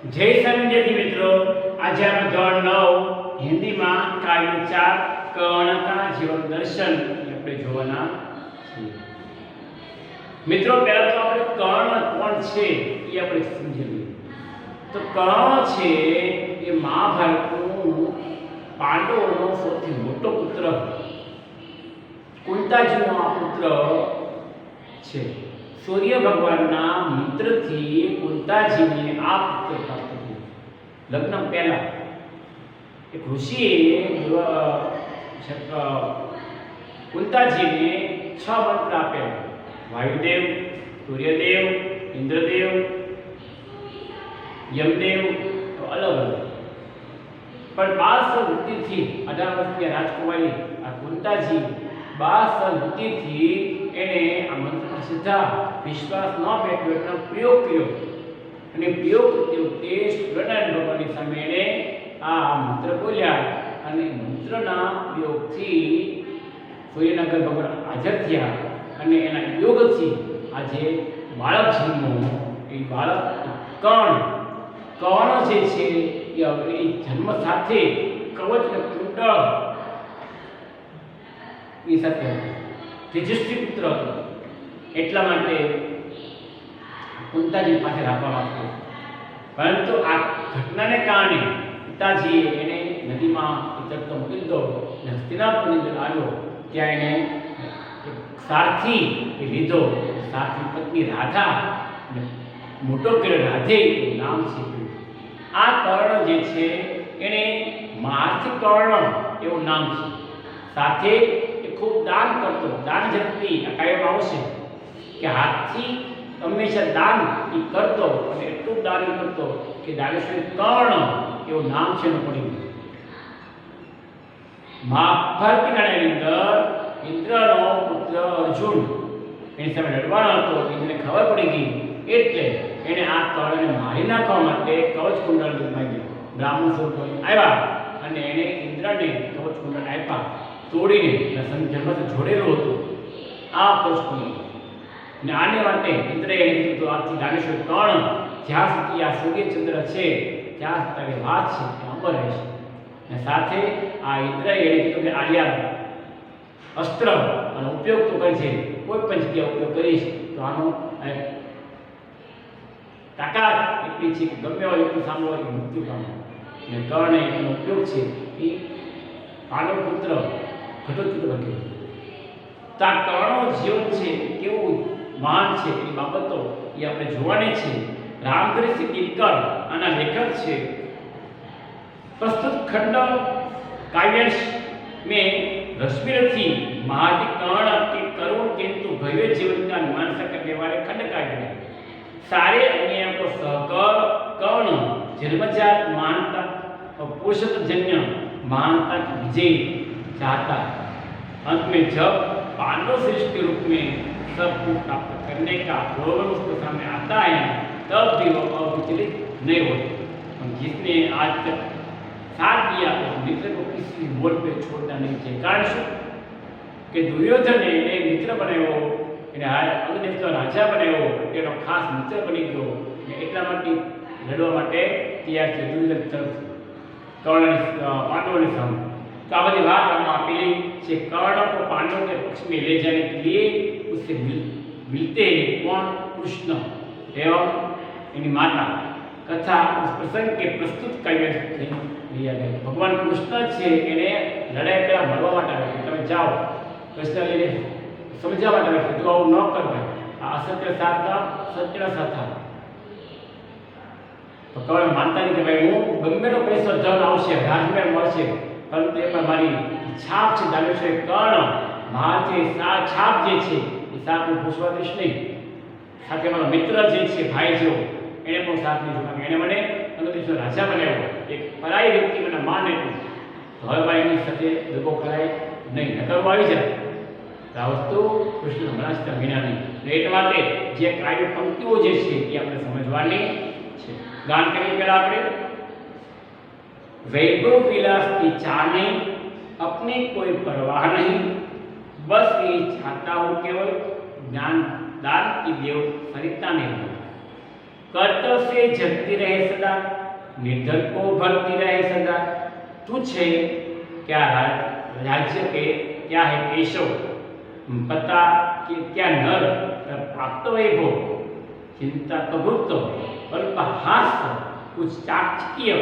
જય સ્વામી વિદ્યાર્થી મિત્રો, આજે આપણે ધોરણ 9 હિન્દીમાં કાવ્ય 4 કર્ણ કા જીવન દર્શન આપણે જોવાના છીએ. મિત્રો પહેલા તો આપણે કર્ણ કોણ છે એ આપણે સમજી લઈએ. તો કર્ણ છે એ મહાભારતનું પાંડવોનો સૌથી મોટો પુત્ર, કુંતાજીનો આ પુત્ર છે. સૂર્ય ભગવાનના મંત્રથી કુંતાજીને આ પુત્ર પ્રાપ્ત થયું. લગ્ન પહેલા એક ઋષિએ કુંતાજીને 6 મંત્ર આપ્યા: વાયુદેવ, સૂર્યદેવ, ઇન્દ્રદેવ, યમદેવ. તો અલગ અલગ. પણ 12 વૃત્તિથી 18 વર્ષની રાજકુમારી આ કુંતાજી 12 વૃત્તિથી એને આ મંત્ર સીધા વિશ્વાસ ન બેઠો એટલો પ્રયોગ કર્યો. અને પ્રયોગ તે સૂર્યનારાયણ ભગવાનની સામે એને આ મંત્ર બોલ્યા અને મંત્રના પ્રયોગથી સૂર્યનારાયણ ભગવાન હાજર થયા અને એના યોગથી આજે બાળક જન્મો. એ બાળક કર્ણ જે છે એ જન્મ સાથે કવચ અને કુંડળ એ સાથે તેજસ્વી પુત્ર હતો. એટલા માટે કુંતાજી પાસે રાખવામાં આવ્યો. પરંતુ આ ઘટનાને કારણે પિતાજીએ એને નદીમાં તરતો મૂકી દીધો અને હસ્તિનાપુરની અંદર આવ્યો. ત્યાં એને એક સારથી લીધો. સારથી પત્ની રાધા મોટો કર્યો, રાધે એનું નામ છે. આ કર્ણ જે છે એને મહારથી કર્ણ એવું નામ છે. સાથે ખૂબ દાન કરતો, દાન ઝડપી આ કાયમ આવશે કે હાથથી હંમેશા દાન એ કરતો અને એટલું દાન કરતો કે દાનેશ્વરી કર્ણ એવું નામ છે એનું પડી ગયું. મહાભારતની અંદર ઇન્દ્રનો પુત્ર અર્જુન એની સામે લડવાનો હતો. એને ખબર પડી ગઈ એટલે એને આ કર્ણને મારી નાખવા માટે કવચ કુંડળ માંગ્યું. બ્રાહ્મણ સ્વરૂપ આવ્યા અને એને ઇન્દ્રને કવચ કુંડળ આપ્યા તોડીને જન્મથી જોડેલું હતું આ કવચ. ને આને માટે ઇન્દ્રએ એને કીધું તો આથી દાનેશ્વર કર્ણ જ્યાં સુધી આ સૂર્યચંદ્ર છે ત્યાં તારી વાત છે ત્યાં અમર રહેશે. અને સાથે આ ઇન્દ્રએ એને કીધું કે આલિયા અસ્ત્ર અને ઉપયોગ તો કરશે, કોઈ પણ જગ્યાએ ઉપયોગ કરીશ તો આનો તાકાત એટલી છે કે ગમે હોય એટલું સામે હોય કે મૃત્યુ પામે. અને કર્ણે એનો ઉપયોગ છે એ પાંડવ પુત્ર ઘટોત્કચ બન્યો. તો આ કર્ણનું જીવન છે કેવું મહાન છે એની બાબતો એ આપણે જોવાની છે. રામધરીસિંહ દિનકર આના લેખક છે. प्रस्तुत खंड काव्यांश में रश्मिरथी महादि कर्ण के करुण किंतु भव्य जीवन का मीमांसा करने वाले खंड काव्य हैं. सारे अन्य को सहकर कर्ण जन्मजात महानता और पोषकजन्य महानता की विजय चाहता. अंत में जब पांडव श्रेष्ठ के रूप में सब कुछ प्राप्त करने का गौरव उसके सामने आता है तब भी वो अविचलित नहीं होते. जिसने आज तक साथ दिया उस मित्र को किसी मोड़ पे छोड़ना नहीं चाहिए. कारण શું કે દુર્યોધને એને મિત્ર બનાવ્યો, એને અગ્નિદેવનો રાજા બનાવ્યો, એનો ખાસ મિત્ર બની ગયો અને એટલા માટે લડવા માટે તૈયાર છે દુર્યોધન તરફ પાંડવોની સામે. तो आ बड़ी बात हम अपील से कर्ण को पांडवों के पक्ष में ले जाने के लिए उससे मिलते हैं कौन? कृष्ण एवं इनकी माता. कथा उस प्रसंग के प्रस्तुत काव्य लिया गया. भगवान कृष्ण છે એને લડાઈ પહેલા મળવા માટે આવે છે. તમે જાઓ કૃષ્ણ લઈને સમજાવવા માટે આવે છે તો આવું ન કરવાય. આ અસત્ય સાધના સત્યના સાધા. તો કर्ण માનતા નહીં કે ભાઈ હું ગમેનો પૈસો ધન આવશે, રાજમહેલ મળશે, પરંતુ એમાં મારી છાપ છે દાનેશ્વરી કર્ણ મારાથી છાપ જે છે એ સાપ હું પૂછવા દઈશ નહીં. સાથે મારો મિત્ર જે છે ભાઈ જેવો એને પણ સાથ નહીં જોવા. એને મને અંગ્રેજો રાજા બનાવ્યો. એક પરાઈ વ્યક્તિ મને માન આપ્યું તો હવે ભાઈ એની સાથે દગો કરાય નહીં, નકરવા આવી જાય. આ વસ્તુ કૃષ્ણ મનાસ્તા વિના નહીં. એટલા માટે જે કાવ્ય પંક્તિઓ જે છે એ આપણે સમજવાની છે. ગાન કરીએ પહેલા આપણે वैभव विलास की चाह नहीं, अपनी कोई परवाह नहीं, बस ये चाहता हूँ केवल ज्ञान दान की देव सरिता नहीं. कर्तव्य से जगती रहे सदा, निर्धन को भरती रहे सदा। तुच्छ है क्या राज्य के, क्या है केशव, पता कि क्या नर प्राप्त वैभव, चिंता प्रभुत्व, अल्पहास, कुछ चाकचक्य,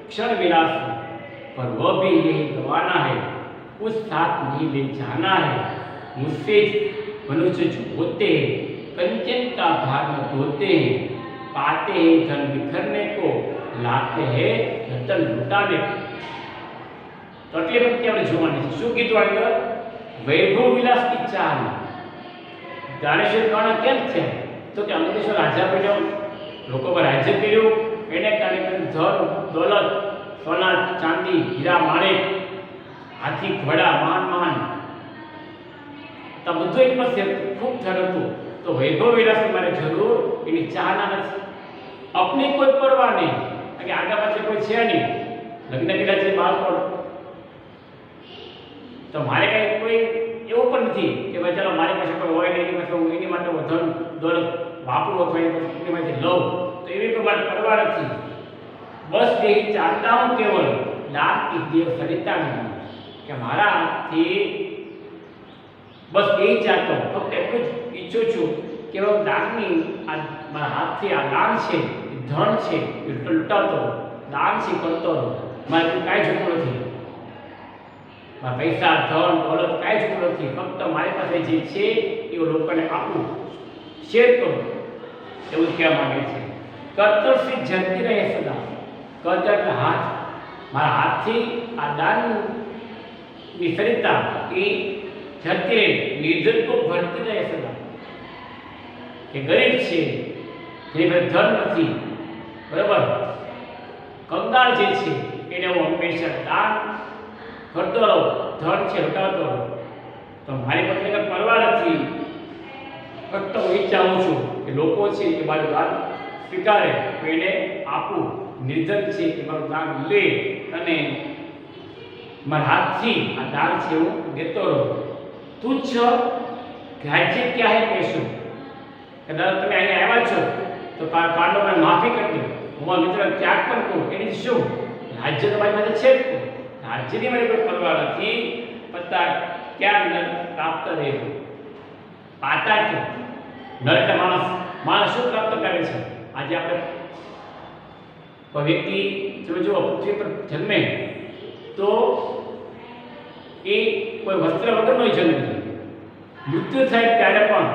क्षण विलास, पर वह भी यही गवाना है, कुछ साथ नहीं ले जाना है। मुझसे मनुष्य जो होते हैं, कंचन का भार में धोते हैं, पाते हैं धन बिखरने को, लाते हैं रतन लुटाने को। तो आटली વખતે આપણે જોવાની છે શું કીધું આગળ? વૈભવ વિલાસ की ચાહ નહીં. દાનેશ્વર કર્ણ કેમ છે? તો કે અંકલેશ્વર રાજા બન્યો, લોકો પર રાજ્ય કર્યું, એને કારણે ધન દોલત, સોના ચાંદી, હીરા માણેક, હાથી ઘોડા, મહાન તો બધું એક પાસે ખૂબ થયું હતું. તો વૈભવ વિલાસની મારે જરૂર એની ચાહના નથી. अपनी कोई परवाह नहीं कि आगे पाछे कोई है नहीं, लग्न कर्या छे बाळको, तो मारे कई कोई एवं पण नहीं कि भाई चलो मारी पासे कोई होय नहीं, एनी पासे हूँ एनी माटे धन दौलत वापरू अथवा एनी माटे लઉં, तो एवी कोई मारी परवाह नहीं. बस यही चाहता हूँ केवल लाभ की देव सरिता नहीं कि मारा हाथी, बस यही चाहता हूँ, फक्त एटલું જ ઈચ્છું છું કે દાનની આ મારા હાથથી આ દાન છે, ધન છે એ લૂંટાતો, દાન છે કરતો, મારે કાંઈ જોતું નથી, મારા પૈસા ધન દોલત કાંઈ જોતું નથી, ફક્ત મારી પાસે જે છે એ લોકોને આપું, શેર કરું, એવું કહેવા માંગે છે. કર્તવ્ય જતી રહે સદા. કર્તવ્ય એટલે હાથ, મારા હાથથી આ દાનની સરિતા એ જતી રહે, નિર્ધન को भरती रहे सदा. કે ગરીબ છે, જેની પાસે ધન નથી, બરાબર, કંગાળ જે છે એને હું હંમેશા દાન કરતો રહું, ધન છે લૂંટાવતો રહું. તો મારી પાસે કંઈ પરવા નથી, ફક્ત હું ઈચ્છાવું છું કે લોકો છે એ મારું દાન સ્વીકારે, તો એને આપું, નિર્ધન છે એ મારું દાન લે અને મારા હાથથી આ દાન છે હું દેતો રહું. तुच्छ राज्य क्या है कैसो કે દાદા તમે અહીંયા આવ્યા છો તો પાંડવોને માફી કરી દો, હું આ મિત્ર ત્યાગ પણ કરું, એની શું રાજ્ય તમારી પાસે છે જ, રાજ્યની મારી કોઈ પરવા નથી. પતા ક્યાં નર પ્રાપ્ત રહેવું, પાતા કે નર એટલે માણસ, માણસ શું પ્રાપ્ત કરે છે? આજે આપણે કોઈ વ્યક્તિ જો પૃથ્વી પર જન્મે તો એ કોઈ વસ્ત્ર વગરનો જન્મ, મૃત્યુ થાય ત્યારે પણ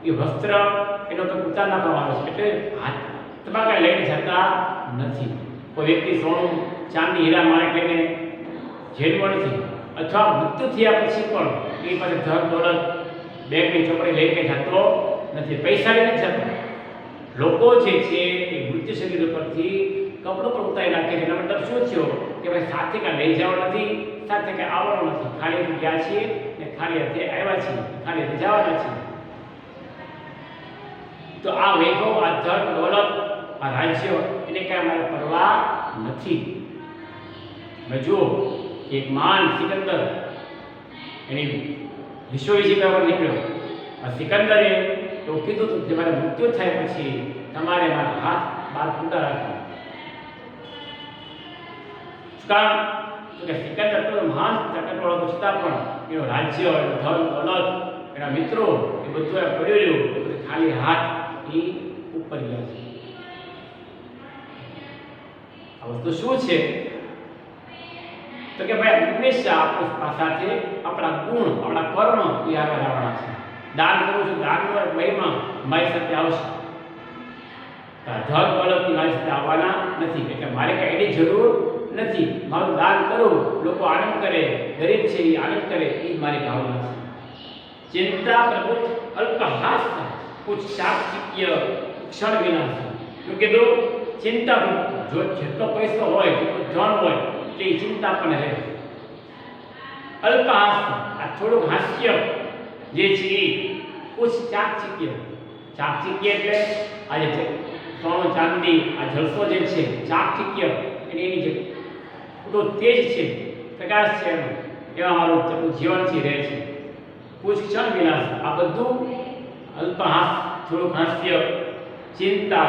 એ વસ્ત્ર એનો તો ઉતાર નાખવામાં આવે છે, એટલે હાથમાં કાંઈ લઈને જતા નથી. કોઈ વ્યક્તિ સોનું ચાંદી હીરા માણેક લઈને જેલમાં નથી, અથવા મૃત્યુ થયા પછી પણ એ પાસે ધન દોલત બેગની ચોપડી લઈને જતો નથી, પૈસા લઈને જતો. લોકો જે છે એ મૃત્યુ શરીર ઉપરથી કપડું પણ ઉતારી નાખે છે. એનો મતલબ શું થયો કે ભાઈ સાથે કાંઈ લઈ જવા નથી, સાથે કંઈ આવવાનું નથી, ખાલી હાથે ગયા છીએ ને ખાલી હાથે આવ્યા છીએ, ખાલી હાથે જવાના છીએ. તો આ વૈભવ, આ ધન દોલત, આ રાજ્ય એને કાંઈ મારે પરવા નથી. મેં જુઓ એક મહાન સિકંદર એની વિશ્વ વિજેતા પર નીકળ્યો. આ સિકંદરે એવું કીધું હતું કે મારે મૃત્યુ થાય પછી તમારે મારા હાથ બહાર ફૂટા રાખવા. કારણ કે સિકંદર તો મહાન તાકાતવાળો છતાં પણ એનો રાજ્ય, એનો ધન દોલત, એના મિત્રો એ બધું પડ્યું રહ્યું, એ બધું ખાલી હાથ એ ઉપર ગયા છે. આ વસ્તુ શું છે તો કે ભાઈ હંમેશા આપણી સાથે આપણા ગુણ, આપણા કર્મ એ આગળ આવવાના છે. દાન કરું છું, દાનનો મહિમા મારી સાથે આવશે, ધન દોલતની મારી સાથે આવવાના નથી, એટલે મારે કાંઈ એની જરૂર નથી. મારું દાન કરું, લોકો આનંદ કરે, ગરીબ છે એ આનંદ કરે, એ મારી ભાવના છે. ચિંતા પ્રભુ અલ્પહાસ, કુછ ચાકચક્ય, ક્ષણ વિનાશ. શું કીધું? ચિંતા પ્રભુ, જો જેટલો પૈસો હોય, જેટલું ધન હોય તે ચિંતા પણ રહે. અલ્પહાસ, આ થોડુંક હાસ્ય જે છે એ કુછ ચાકચક્ય. ચાકચક્ય એટલે આજે સોનું ચાંદી, આ જલસો જે છે ચાકચક્ય, એની જે પૂરો તેજ છે, પ્રકાશ છે, એવા મારું જીવનથી રહે છે. કુછ ક્ષણ વિનાશ, આ બધું અલ્પહાસ, થોડુંક હાસ્ય, ચિંતા,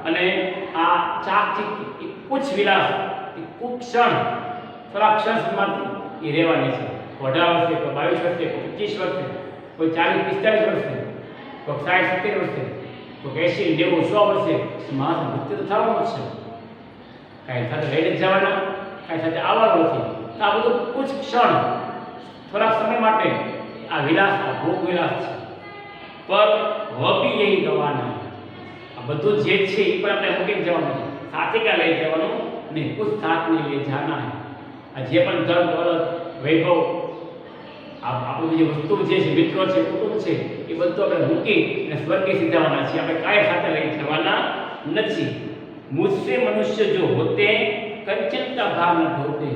અને આ ચાકચીક એ કુછ વિલાસ એ કુછ ક્ષણ થોડા ક્ષણ સુધીમાંથી એ રહેવાની છે. 18 વર્ષે, કોઈ 22 વર્ષે, કોઈ 25 વર્ષે, કોઈ 40-45 વર્ષે, કોઈ 60-70 વર્ષે, કોઈ 80-90-100 વર્ષે માણસ મૃત્યુ તો થવાનું જ છે. કાંઈ સાથે લઈને જ જવાના, કાંઈ સાથે આવવાનું નથી. તો આ બધું કુછ ક્ષણ થોડાક સમય માટે આ વિલાસ, આ ભોગ વિલાસ છે. પર વપી યહી ગવાના, આ બધું જે છે એ પણ આપણે મૂકીને જવાનું છે, સાથે ક્યાં લઈ જવાનું નહીં, કુછ સાથ નહીં લઈ જાના હે. આ જે પણ ધન દોલત વૈભવ આપણું જે વસ્તુ જે છે, મિત્રો છે, કુટુંબ છે, એ બધું આપણે મૂકી અને સ્વર્ગે સીધાવાના છીએ. આપણે કાંઈ સાથે લઈ જવાના નથી. મુझसे મનુષ્ય જો હોતે કંચન કા ભાર ન ઢોતે,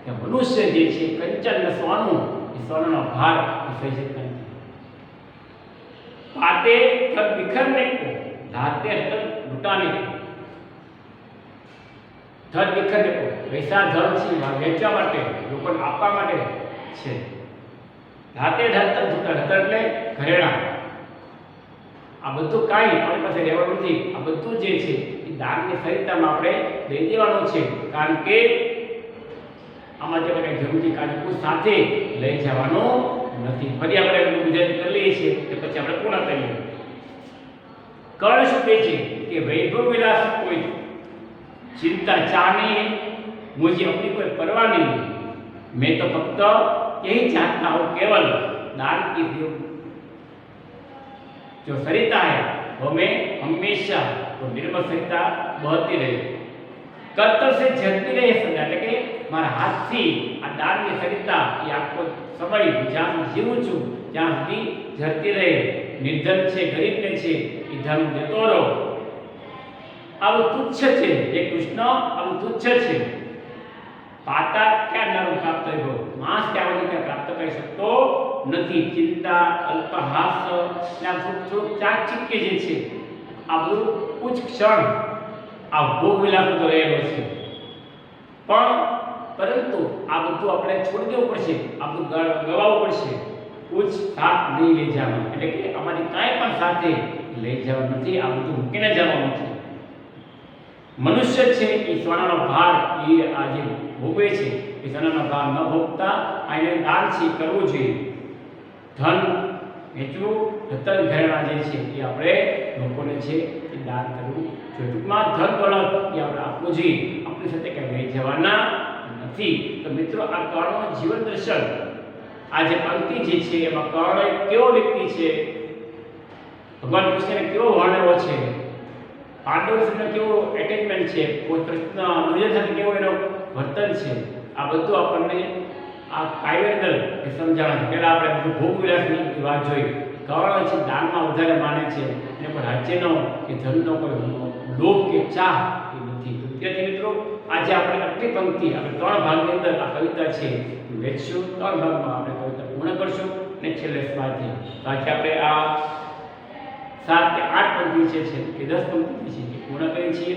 કે મનુષ્ય જે છે કંચન ને સોનું, એ સોનાનો ભાર એ સહી શકતા નથી. पाते तब बिखरने को, लाते तब लुटाने को. ધન बिखरने को, પૈસા ધન છે વેચવા માટે, લોકોને આપવા માટે છે. લાતે ધન તબ લૂંટાને, એટલે ઘરેણા. આ બધું કાંઈ આપણી પાસે રહેવાનું નથી. આ બધું જે છે એ દાનની સરિતામાં આપણે લઈ દેવાનું છે. કારણ કે આમાં જે કંઈ જરૂર છે કારણ કે સાથે લઈ જવાનું નથી. ફરી આપણે ગુજરાતી કરી લઈએ છીએ કે પછી આપણે પૂર્ણ કરીએ. કર્ણ શું કહે છે કે વૈભવ વિલાસ કોઈ ચિંતા ચાહ નહીં, मुझे अपनी कोई परवाह नहीं, मैं तो फक्त यही चाहता हूँ केवल दान की जो सरिता है वो मैं हमेशा वो निर्मल सरिता बहती रहे, कर्तव्य से झरती रहे सदा. એટલે કે મારા હાથથી આ દાનની સરિતા એ આખો સમય જ્યાં જીવું છું ત્યાં સુધી ઝરતી રહે. નિર્ધન છે, ગરીબને છે એ ધન દેતો રહો. આવું તુચ્છ છે એ કૃષ્ણ, આવું તુચ્છ છે. પાતા ક્યાં નરમ પ્રાપ્ત થયો, માસ ક્યાં વધુ ક્યાં પ્રાપ્ત કરી શકતો નથી. ચિંતા, અલ્પહાસ, થોડુંક ચાકચીક્ય જે છે આ બધું કુછ ક્ષણ આ ભોગ વિલાસ તો રહેલો છે. પણ પરંતુ આ બધું આપણે છોડી દેવું પડશે, આ બધું ગવાવું પડશે. કુછ સાથ નહીં લઈ જવાનું, એટલે કે અમારી કાંઈ પણ સાથે લઈ જવાનું નથી. આ બધું મૂકીને જવાનું છે. મનુષ્ય છે એ સોનાનો ભાર એ આજે ભોગવે છે. એ સોનાનો ભાર ન ભોગતા આને દાન છે કરવું જોઈએ. ધન વેચવું, રતન ઘરેણા જે છે એ આપણે લોકોને છે એ દાન કરવું જોઈએ. ટૂંકમાં ધન દોલત એ આપણે આપવું જોઈએ, આપણી સાથે કંઈ લઈ જવાના નથી. તો મિત્રો આ કર્ણનું જીવન દર્શન, આ જે પંક્તિ જે છે એમાં કર્ણ એક કેવો વ્યક્તિ છે, ભગવાન કૃષ્ણને કેવો વર્ણવ્યો છે, પાંડવ સાથે કેવો એટેચમેન્ટ છે, કોઈ કૃષ્ણ અર્જુન સાથે કેવો એનો વર્તન છે, આ બધું આપણને આ કાવ્યની અંદર એ સમજાવે છે. પહેલાં આપણે બધું ભોગ વિલાસની વાત જોઈ. કર્ણ છે દાનમાં વધારે માને છે અને કોઈ રાજ્યનો કે ધનનો કોઈ લોભ કે ચાહ એ નથી. વિદ્યાર્થી મિત્રો, આજે આપણે આટલી પંક્તિ આપણે 3 ભાગની અંદર આ કવિતા છે વેચશું. 3 ભાગમાં આપણે કવિતા પૂર્ણ કરશું અને છેલ્લે સ્વાધ્યાય. તો આજે આપણે આ 7 કે 8 પંક્તિ છે કે 10 પંક્તિ છે પૂર્ણ કરી છીએ.